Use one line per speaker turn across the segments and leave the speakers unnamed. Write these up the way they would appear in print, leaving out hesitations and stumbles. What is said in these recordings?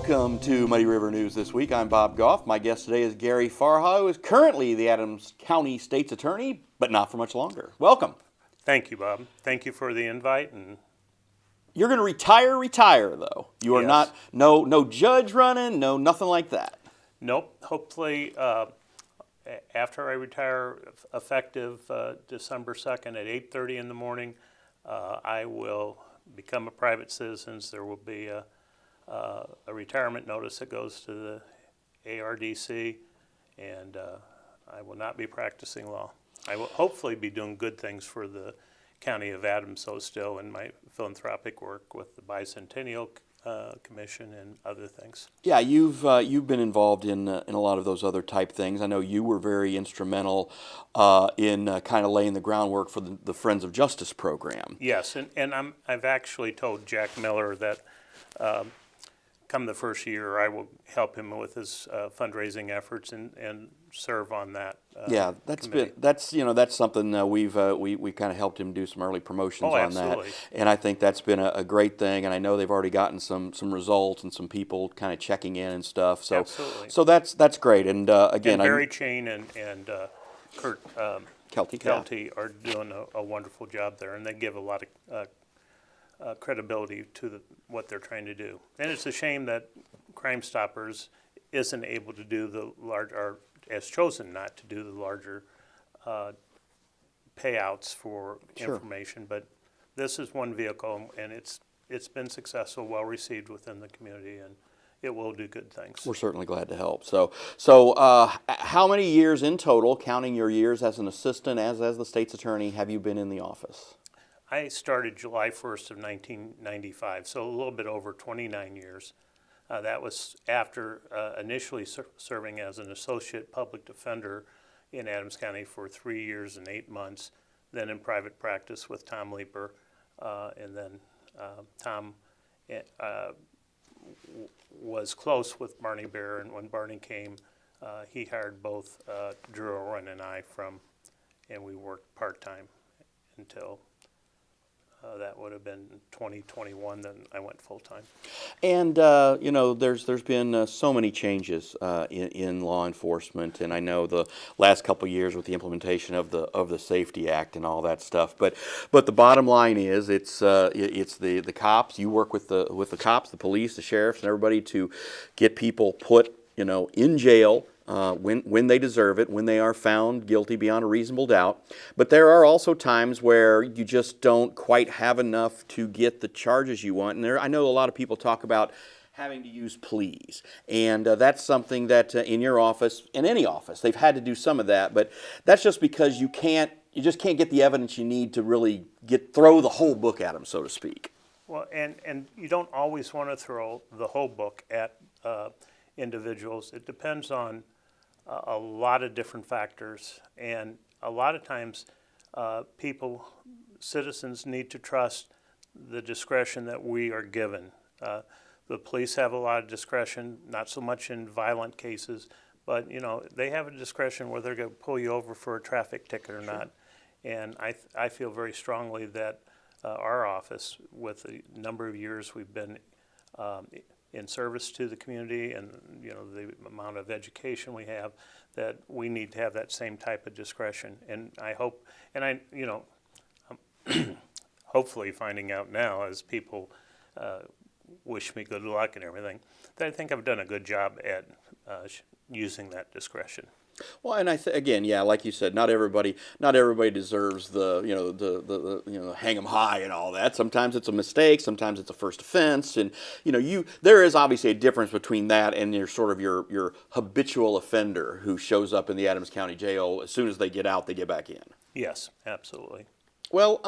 Welcome to Muddy River News this week. I'm Bob Goff. My guest today is Gary Farha, who is currently the Adams County State's Attorney, but not for much longer. Welcome.
Thank you, Bob. Thank you for the invite. And
you're going to retire though. You are
Yes.
not no judge running, nothing like that.
Nope. Hopefully, after I retire, effective December 2nd at 8:30 in the morning, I will become a private citizen. There will be a retirement notice that goes to the ARDC, and I will not be practicing law. I will hopefully be doing good things for the County of Adams, so still in my philanthropic work with the Bicentennial Commission and other things.
Yeah, you've been involved in a lot of those other type things. I know you were very instrumental in kind of laying the groundwork for the Friends of Justice program.
Yes, and I've actually told Jack Miller that come the first year I will help him with his fundraising efforts and serve on that.
Yeah,
committee.
That's something we kind of helped him do some early promotions on
absolutely.
that, and I think that's been a great thing. And I know they've already gotten some results and some people kind of checking in and stuff. So
Absolutely.
so that's great. And again,
And Barry Chain and Kurt
Kelty,
are doing a wonderful job there, and they give a lot of credibility to what they're trying to do. And it's a shame that Crime Stoppers isn't able to do the large, or has chosen not to do the larger payouts for
Sure.
information. But this is one vehicle, and it's been successful, well received within the community, and it will do good things.
We're certainly glad to help. So how many years in total, counting your years as an assistant, as the state's attorney, have you been in the office?
I started July 1st of 1995, so a little bit over 29 years. That was after initially serving as an associate public defender in Adams County for 3 years and 8 months, then in private practice with Tom Leeper, and then Tom was close with Barney Bear, and when Barney came, he hired both Drew Owen and I and we worked part-time until that would have been 2021, then I went full-time.
And there's been so many changes in law enforcement, and I know the last couple of years with the implementation of the Safety Act and all that stuff. But the bottom line is, it's the cops. You work with the cops, the police, the sheriffs, and everybody to get people put in jail. When they deserve it, when they are found guilty beyond a reasonable doubt. But there are also times where you just don't quite have enough to get the charges you want. And I know a lot of people talk about having to use pleas. And that's something that in your office, in any office, they've had to do some of that. But that's just because you just can't get the evidence you need to really throw the whole book at them, so to speak.
Well, and you don't always want to throw the whole book at individuals. It depends on a lot of different factors, and a lot of times citizens need to trust the discretion that we are given. The police have a lot of discretion, not so much in violent cases, but they have a discretion whether they're going to pull you over for a traffic ticket or not. And I feel very strongly that our office, with the number of years we've been in service to the community, and the amount of education we have, that we need to have that same type of discretion. And I hope, and I'm hopefully finding out now as people wish me good luck and everything, that I think I've done a good job at using that discretion.
Well, and again, yeah, like you said, not everybody deserves the hang 'em high and all that. Sometimes it's a mistake, sometimes it's a first offense, and there is obviously a difference between that and your habitual offender who shows up in the Adams County Jail as soon as they get out, they get back in.
Yes, absolutely.
Well,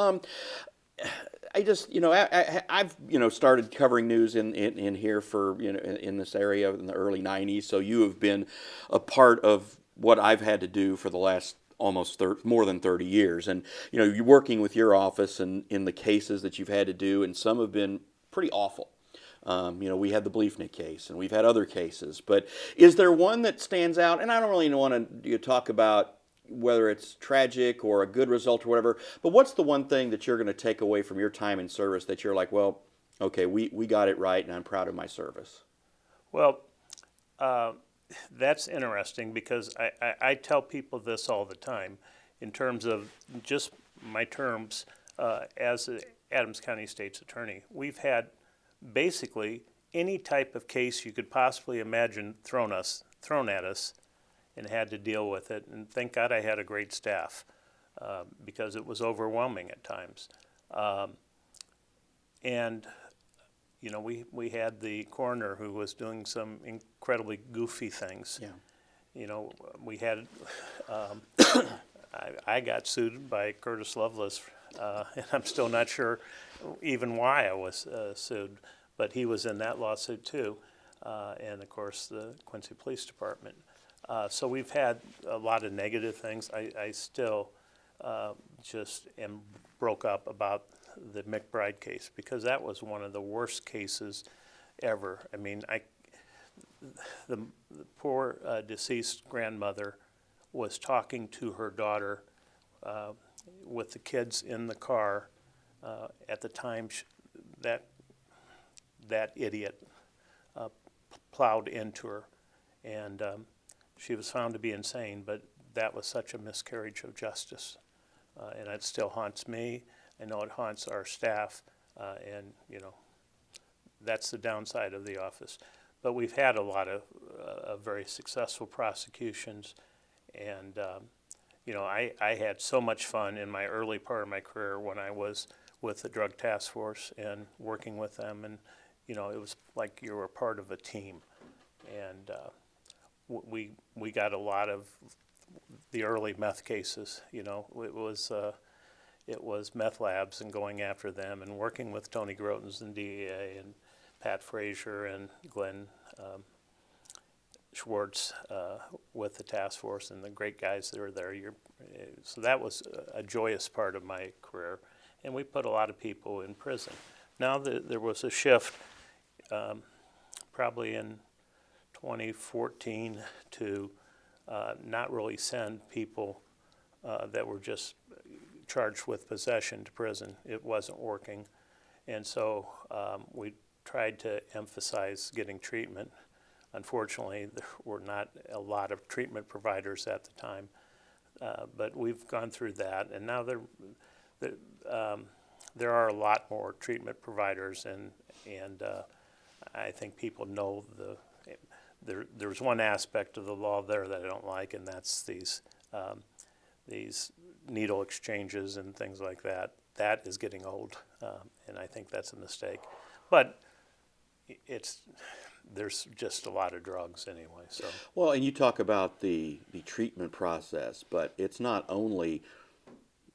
I just I've started covering news in here for in this area in the early '90s. So you have been a part of what I've had to do for the last almost more than 30 years, and you're working with your office and in the cases that you've had to do, and some have been pretty awful. We had the Bleefnick case, and we've had other cases. But is there one that stands out? And I don't really want to talk about whether it's tragic or a good result or whatever, but what's the one thing that you're going to take away from your time in service that you're like, well, okay, we got it right, and I'm proud of my service?
Well, uh, that's interesting because I tell people this all the time in terms of just my terms as the Adams County State's Attorney. We've had basically any type of case you could possibly imagine thrown at us, and had to deal with it. And thank God I had a great staff because it was overwhelming at times. And you know, we had the coroner who was doing some incredibly goofy things.
Yeah.
You know, we had, I got sued by Curtis Lovelace, and I'm still not sure even why I was sued, but he was in that lawsuit too, and of course the Quincy Police Department. So we've had a lot of negative things. I still just am broke up about the McBride case because that was one of the worst cases ever. I mean, the poor deceased grandmother was talking to her daughter with the kids in the car at the time that idiot plowed into her, and she was found to be insane, but that was such a miscarriage of justice. And it still haunts me. I know it haunts our staff, and you know, that's the downside of the office. But we've had a lot of very successful prosecutions, and you know, I had so much fun in my early part of my career when I was with the Drug Task Force and working with them, and you know, it was like you were part of a team, and we got a lot of the early meth cases. You know, it was meth labs and going after them and working with Tony Grotens and DEA and Pat Frazier and Glenn Schwartz with the task force and the great guys that were there. So that was a joyous part of my career, and we put a lot of people in prison. Now there was a shift probably in 2014 to not really send people that were just charged with possession to prison. It wasn't working, and so we tried to emphasize getting treatment. Unfortunately, there were not a lot of treatment providers at the time, but we've gone through that, and now there are a lot more treatment providers, and I think people know there's one aspect of the law there that I don't like, and that's these needle exchanges and things like that. That is getting old, and I think that's a mistake. But there's just a lot of drugs anyway. So
Well, and you talk about the treatment process, but it's not only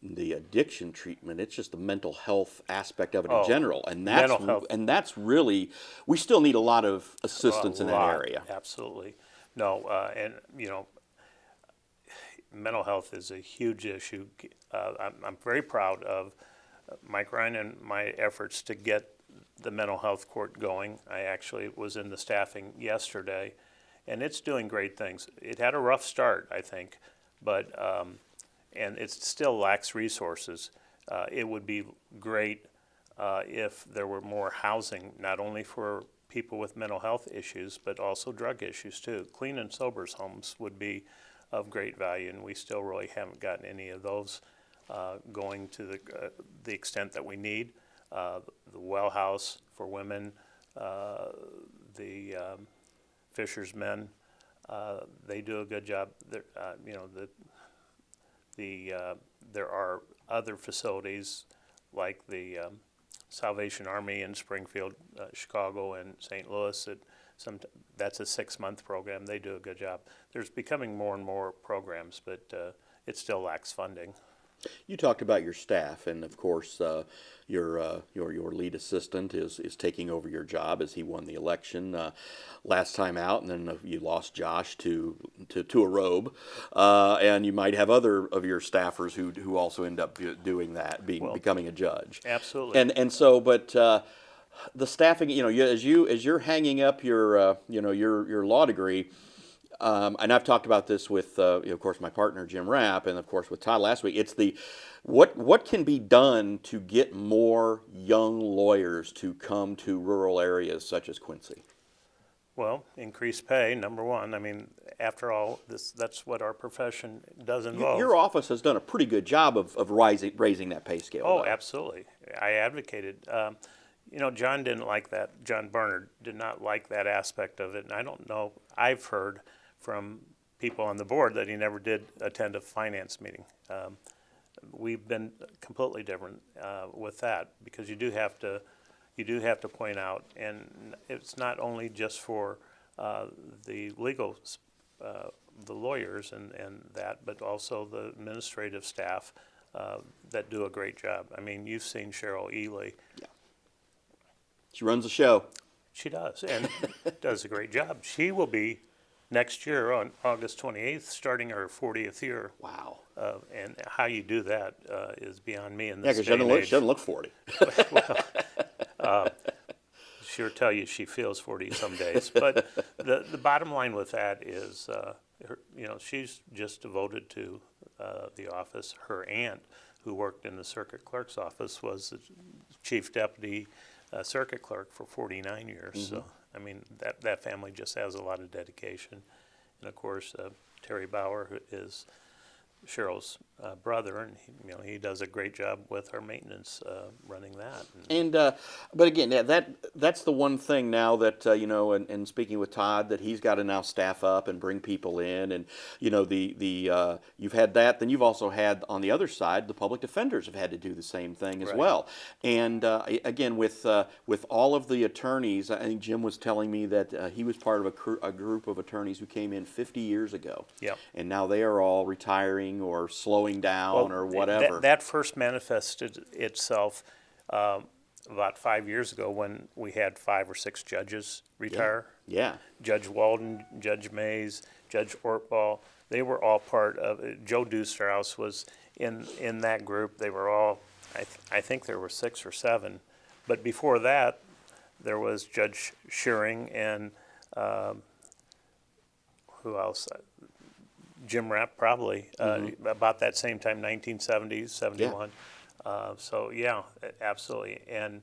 the addiction treatment, it's just the mental health aspect of it in general. And that's really, we still need a lot of assistance in that area.
Absolutely. No, and you know, mental health is a huge issue. I'm very proud of Mike Ryan and my efforts to get the mental health court going. I actually was in the staffing yesterday, and it's doing great things. It had a rough start, I think, but and it still lacks resources. It would be great if there were more housing, not only for people with mental health issues, but also drug issues too. Clean and sober's homes would be of great value, and we still really haven't gotten any of those going to the extent that we need. The well house for women, the Fisher's Men, they do a good job. You know, there are other facilities like the Salvation Army in Springfield, Chicago, and St. Louis. That's a 6-month program. They do a good job. There's becoming more and more programs, but it still lacks funding.
You talked about your staff, and of course, your lead assistant is taking over your job as he won the election last time out, and then you lost Josh to a robe, and you might have other of your staffers who also end up doing that, becoming a judge.
Absolutely.
And so, but the staffing, you know, as you're hanging up your your law degree. And I've talked about this with, of course, my partner Jim Rapp, and of course with Todd last week. It's what can be done to get more young lawyers to come to rural areas such as Quincy.
Well, increased pay, number one. I mean, after all, that's what our profession does involve.
Your office has done a pretty good job of raising that pay scale.
Oh,
though.
absolutely. I advocated. You know, John didn't like that. John Barnard did not like that aspect of it. And I don't know, I've heard from people on the board that he never did attend a finance meeting. We've been completely different with that, because you do have to point out, and it's not only just for the legal, the lawyers and that, but also the administrative staff that do a great job. I mean, you've seen Cheryl Ely.
Yeah. She runs the show.
She does, and does a great job. She will be next year on August 28th, starting her 40th year.
Wow.
And how you do that is beyond me in
Yeah,
this
because
day and age.
she doesn't look 40.
She'll tell you she feels 40 some days. But the bottom line with that is, you know, she's just devoted to the office. Her aunt, who worked in the circuit clerk's office, was the chief deputy circuit clerk for 49 years. Mm-hmm. So, I mean, that family just has a lot of dedication. And, of course, Terry Bauer, who is Cheryl's brother, and he does a great job with our maintenance running that.
And but again, that's the one thing now that and speaking with Todd, that he's got to now staff up and bring people in, and the you've had that, then you've also had on the other side the public defenders have had to do the same thing as well. And again, with all of the attorneys, I think Jim was telling me that he was part of a group of attorneys who came in 50 years ago.
Yep.
And now they are all retiring or slowing down or whatever.
That first manifested itself about 5 years ago when we had 5 or 6 judges retire.
Yeah.
Judge Walden, Judge Mays, Judge Ortball, they were all part of it. Joe Deusterhouse was in that group. They were all, I think there were 6 or 7. But before that, there was Judge Shearing and who else? Jim Rapp, probably, about that same time, 1970s, 71. Yeah. So, yeah, absolutely. And,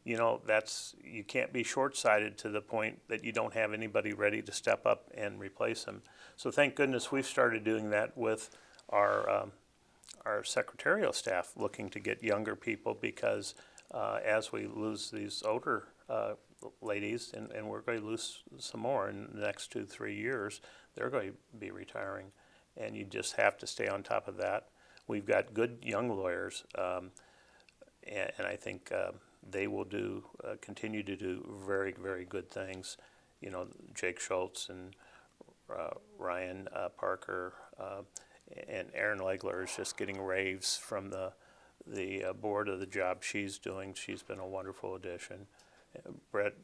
you can't be short-sighted to the point that you don't have anybody ready to step up and replace him. So thank goodness we've started doing that with our secretarial staff, looking to get younger people, because as we lose these older ladies, and we're going to lose some more in the next 2-3 years, they're going to be retiring. And you just have to stay on top of that. We've got good young lawyers, and I think they will continue to do very, very good things. Jake Schultz and Ryan Parker and Erin Legler is just getting raves from the board of the job she's doing. She's been a wonderful addition. Brett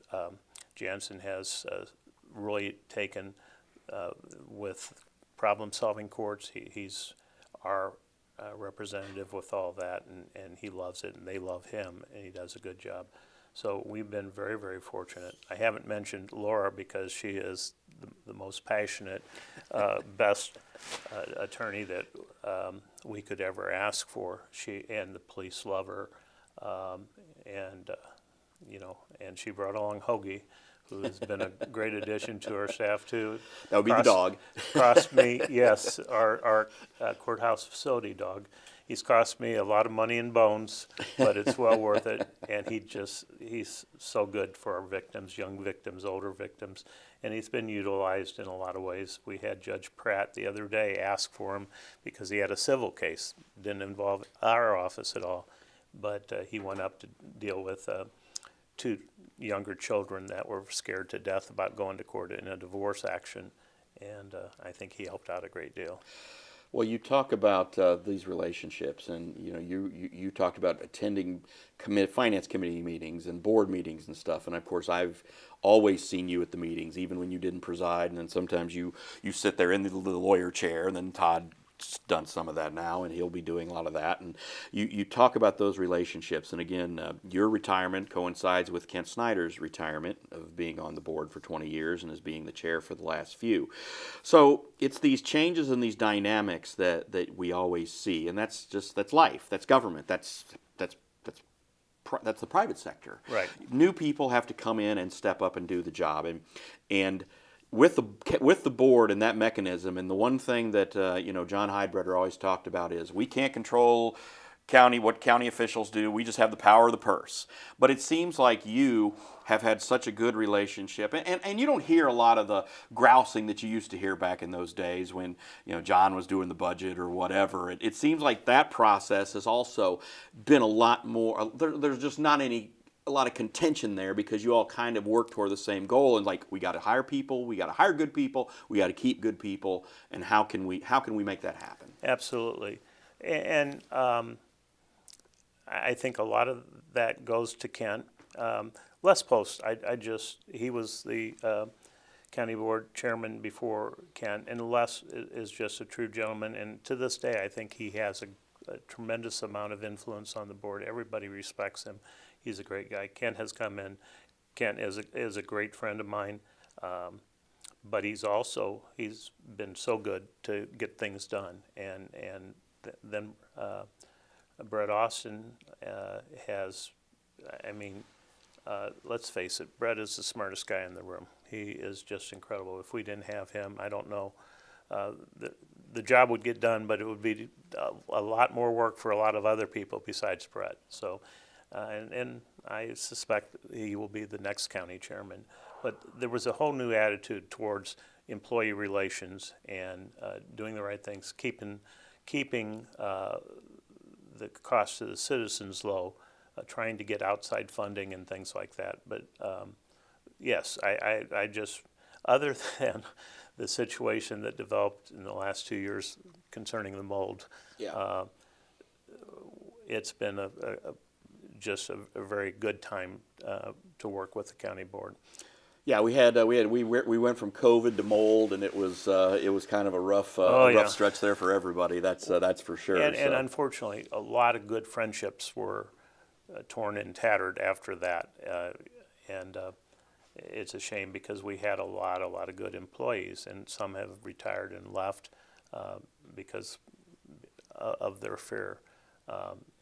Jansen has really taken with problem-solving courts. He's our representative with all that, and he loves it, and they love him, and he does a good job. So we've been very, very fortunate. I haven't mentioned Laura because she is the most passionate, best attorney that we could ever ask for. She and the police love her, and she brought along Hoagie, who has been a great addition to our staff too.
That would be the dog.
Cost me, yes, our courthouse facility dog. He's cost me a lot of money and bones, but it's well worth it. And he's so good for our victims, young victims, older victims. And he's been utilized in a lot of ways. We had Judge Pratt the other day ask for him because he had a civil case. Didn't involve our office at all, but he went up to deal with 2 younger children that were scared to death about going to court in a divorce action, and I think he helped out a great deal.
Well, you talk about these relationships, and you talked about attending finance committee meetings and board meetings and stuff. And of course, I've always seen you at the meetings, even when you didn't preside. And then sometimes you sit there in the lawyer chair, and then Todd done some of that now, and he'll be doing a lot of that. And you talk about those relationships, and again, your retirement coincides with Kent Snyder's retirement of being on the board for 20 years and as being the chair for the last few. So it's these changes and these dynamics that we always see, and that's life, that's government, that's that's the private sector.
Right.
New people have to come in and step up and do the job, and with the board and that mechanism, and the one thing that John Heidbreder always talked about is we can't control what county officials do. We just have the power of the purse. But it seems like you have had such a good relationship, and you don't hear a lot of the grousing that you used to hear back in those days when John was doing the budget or whatever. It seems like that process has also been a lot more. There's just not a lot of contention there because you all kind of work toward the same goal, and like, we got to hire people, we got to hire good people, we got to keep good people, and how can we make that happen?
Absolutely. And I think a lot of that goes to Kent. Les Post, he was the county board chairman before Kent, and Les is just a true gentleman, and to this day I think he has a tremendous amount of influence on the board. Everybody respects him. He's a great guy. Kent has come in. Kent is a great friend of mine, but he's been so good to get things done, and then Brett Austin has, let's face it, Brett is the smartest guy in the room. He is just incredible. If we didn't have him, I don't know, the job would get done, but it would be a lot more work for a lot of other people besides Brett. So, and I suspect he will be the next county chairman. But there was a whole new attitude towards employee relations and doing the right things, keeping the cost to the citizens low, trying to get outside funding and things like that. But yes, I just, other than the situation that developed in the last 2 years concerning the mold,
Yeah.
It's been just a very good time to work with the county board.
Yeah, we went from COVID to mold, and it was kind of a rough stretch there for everybody. That's for sure.
And unfortunately, a lot of good friendships were torn and tattered after that, and it's a shame because we had a lot of good employees, and some have retired and left because of their fear.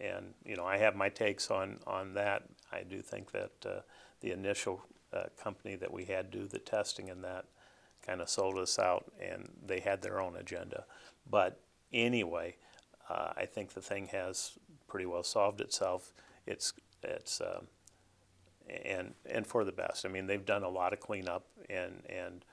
And I have my takes on that. I do think that the initial company that we had do the testing and that kind of sold us out, and they had their own agenda. But anyway, I think the thing has pretty well solved itself. It's and for the best. I mean, they've done a lot of cleanup, and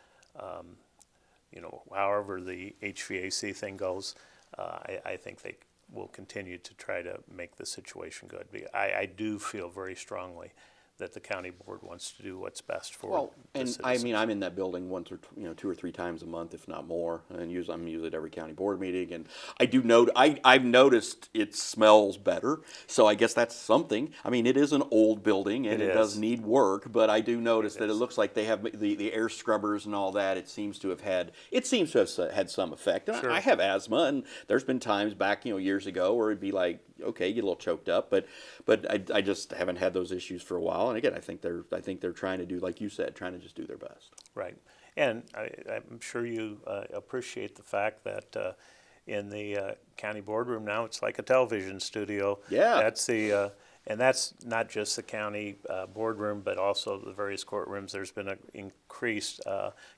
however the HVAC thing goes, I think they will continue to try to make the situation good. I do feel very strongly that the county board wants to do what's best for the citizens.
I'm in that building once or 2 or 3 times a month, if not more, and I'm usually at every county board meeting. And I do note I've noticed it smells better, so I guess that's something. I mean, it is an old building and it does need work, but I do notice that it looks like they have the air scrubbers and all that. It seems to have had some effect. And
Sure.
I have asthma, and there's been times back years ago where it'd be like, okay, get a little choked up, but I just haven't had those issues for a while. And again, I think they're trying to do, like you said, trying to just do their best.
Right, and I'm sure you appreciate the fact that in the county boardroom now it's like a television studio.
Yeah,
that's and that's not just the county boardroom, but also the various courtrooms. There's been an increased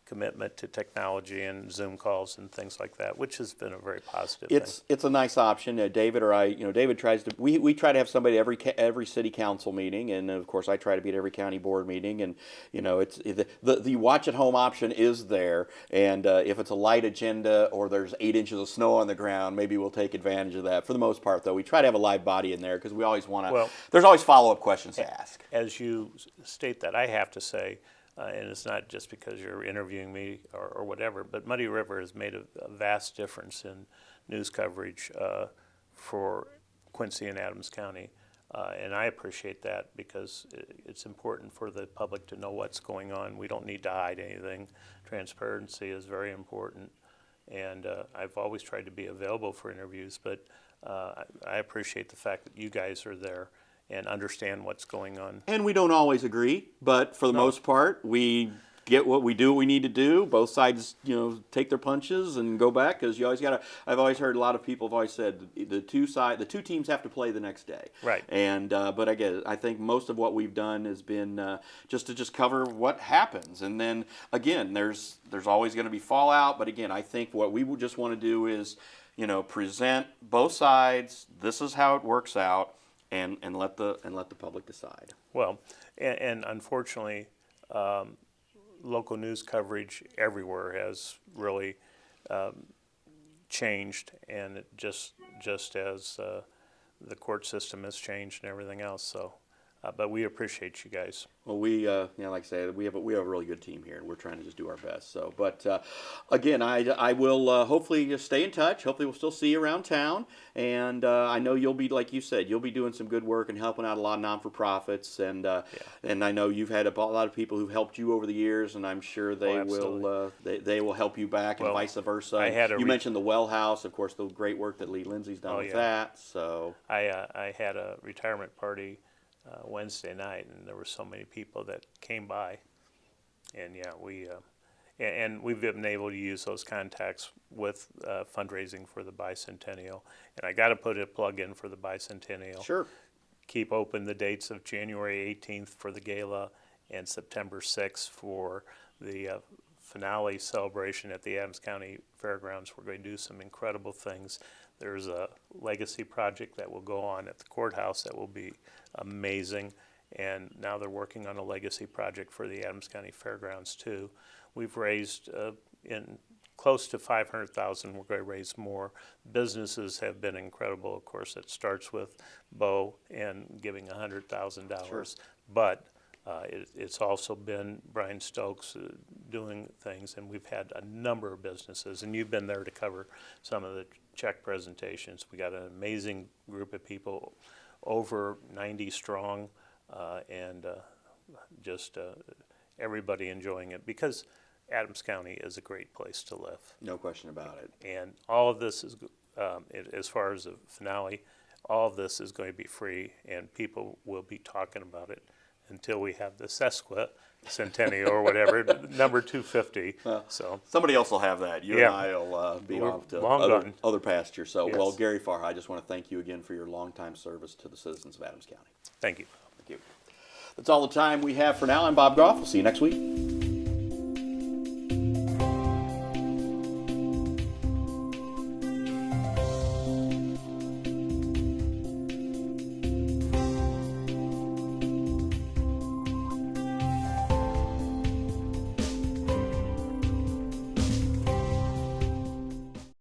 commitment to technology and Zoom calls and things like that, which has been a very positive thing.
It's a nice option. David or I, David tries to. We try to have somebody every city council meeting, and of course I try to be at every county board meeting. And it's the watch at home option is there. And if it's a light agenda or there's 8 inches of snow on the ground, maybe we'll take advantage of that. For the most part, though, we try to have a live body in there because we always want to.
Well,
there's always follow-up questions to ask.
As you state that, I have to say, and it's not just because you're interviewing me or whatever, but Muddy River has made a vast difference in news coverage for Quincy and Adams County. And I appreciate that because it's important for the public to know what's going on. We don't need to hide anything. Transparency is very important. And I've always tried to be available for interviews, but I appreciate the fact that you guys are there and understand what's going on.
And we don't always agree, but for the most part, we we do what we need to do. Both sides, take their punches and go back, because you always got to. I've always heard a lot of people have always said the two teams have to play the next day.
Right.
And but I think most of what we've done has been just to cover what happens, and then again, there's always going to be fallout. But again, I think what we would just want to do is, present both sides. This is how it works out, and let the public decide.
Well, and unfortunately, local news coverage everywhere has really changed, and it just as the court system has changed and everything else. So, but we appreciate you guys.
Well, we, like I say, we have a really good team here, and we're trying to just do our best. So, but again, I will hopefully just stay in touch. Hopefully, we'll still see you around town, and I know you'll be, like you said, you'll be doing some good work and helping out a lot of non-for-profits, and I know you've had a lot of people who've helped you over the years, and I'm sure they will help you back, and vice versa. You mentioned the Well House, of course, the great work that Lee Lindsay's done with that. So
I had a retirement party Wednesday night, and there were so many people that came by, and we've been able to use those contacts with fundraising for the bicentennial. And I got to put a plug in for the bicentennial.
Sure.
Keep open the dates of January 18th for the gala and September 6th for the finale celebration at the Adams County Fairgrounds. We're going to do some incredible things. There's a legacy project that will go on at the courthouse that will be amazing, and now they're working on a legacy project for the Adams County Fairgrounds too. We've raised in close to $500,000. We're going to raise more. Businesses have been incredible. Of course, it starts with Bo and giving $100,000,
Sure.
But it's also been Brian Stokes doing things, and we've had a number of businesses, and you've been there to cover some of the check presentations. We got an amazing group of people, over 90 strong, and just everybody enjoying it, because Adams County is a great place to live.
No question about it.
And all of this is, as far as the finale, all of this is going to be free, and people will be talking about it until we have the sesquicentennial or whatever, number 250. So
somebody else will have that. You and I will be off to other pasture. So,
yes.
Well, Gary Farha, I just want to thank you again for your longtime service to the citizens of Adams County.
Thank you.
Thank you. That's all the time we have for now. I'm Bob Goff. We'll see you next week.